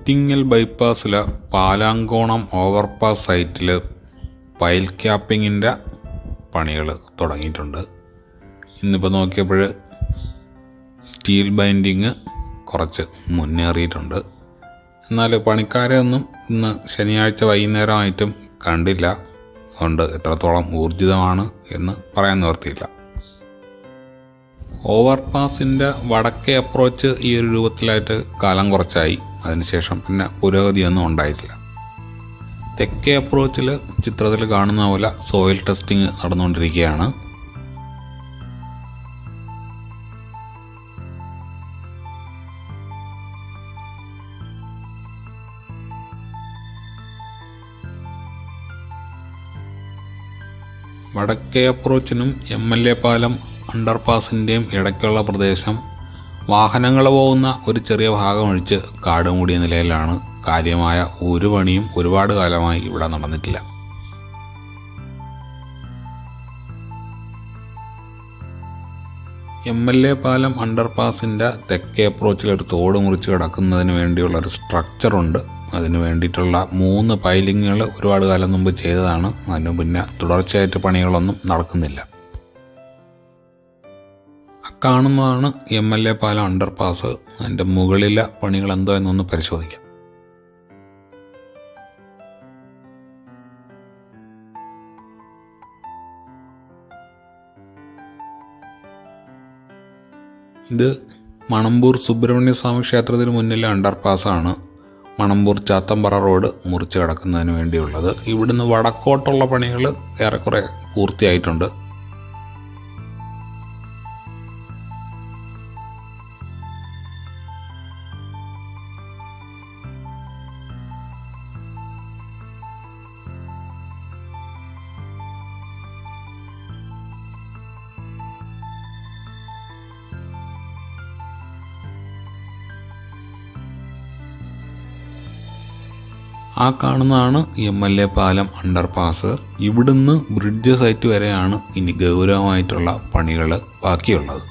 Attingal ബൈപ്പാസിലെ Palankonam overpass സൈറ്റിൽ pile ക്യാപ്പിങ്ങിൻ്റെ പണികൾ തുടങ്ങിയിട്ടുണ്ട്. ഇന്നിപ്പോൾ നോക്കിയപ്പോൾ സ്റ്റീൽ ബൈൻഡിങ് കുറച്ച് മുന്നേറിയിട്ടുണ്ട്. എന്നാൽ പണിക്കാരെ ഒന്നും ഇന്ന് ശനിയാഴ്ച വൈകുന്നേരമായിട്ടും കണ്ടില്ല. അതുകൊണ്ട് എത്രത്തോളം ഊർജിതമാണ് എന്ന് പറയാൻ നിവർത്തിയില്ല. ഓവർപാസിൻ്റെ വടക്കേ അപ്രോച്ച് ഈ ഒരു രൂപത്തിലായിട്ട് കാലം കുറച്ചായി. അതിനുശേഷം പിന്നെ പുരോഗതിയൊന്നും ഉണ്ടായിട്ടില്ല. തെക്കേ അപ്രോച്ചിൽ ചിത്രത്തിൽ കാണുന്ന പോലെ സോയിൽ ടെസ്റ്റിംഗ് നടന്നുകൊണ്ടിരിക്കുകയാണ്. വടക്കേ അപ്രോച്ചിനും MLA പാലം അണ്ടർപാസിൻ്റെയും ഇടയ്ക്കുള്ള പ്രദേശം വാഹനങ്ങൾ പോകുന്ന ഒരു ചെറിയ ഭാഗം ഒഴിച്ച് കാട് മൂടിയ നിലയിലാണ്. കാര്യമായ ഒരു പണിയും ഒരുപാട് കാലമായി ഇവിടെ നടന്നിട്ടില്ല. MLA പാലം അണ്ടർപാസിൻ്റെ തെക്കേ അപ്രോച്ചിൽ ഒരു തോട് മുറിച്ച് കിടക്കുന്നതിന് വേണ്ടിയുള്ള ഒരു സ്ട്രക്ചറുണ്ട്. അതിന് വേണ്ടിയിട്ടുള്ള 3 പൈലിങ്ങുകൾ ഒരുപാട് കാലം മുമ്പ് ചെയ്തതാണ്. അതിന് പിന്നെ തുടർച്ചയായിട്ട് പണികളൊന്നും നടക്കുന്നില്ല. കാണുന്നതാണ് MLA പാലം അണ്ടർപാസ്. അതിൻ്റെ മുകളിലെ പണികൾ എന്തോ എന്നൊന്ന് പരിശോധിക്കാം. ഇത് മണമ്പൂർ സുബ്രഹ്മണ്യ സ്വാമി ക്ഷേത്രത്തിന് മുന്നിലെ അണ്ടർപാസാണ്. മണമ്പൂർ ചാത്തമ്പറ റോഡ് മുറിച്ച് കിടക്കുന്നതിന് വേണ്ടിയുള്ളത്. ഇവിടുന്ന് വടക്കോട്ടുള്ള പണികൾ ഏറെക്കുറെ പൂർത്തിയായിട്ടുണ്ട്. ആ കാണുന്നതാണ് MLA പാലം അണ്ടർപാസ്. ഇവിടുന്ന് ബ്രിഡ്ജ് സൈറ്റ് വരെയാണ് ഇനി ഗൗരവമായിട്ടുള്ള പണികൾ ബാക്കിയുള്ളത്.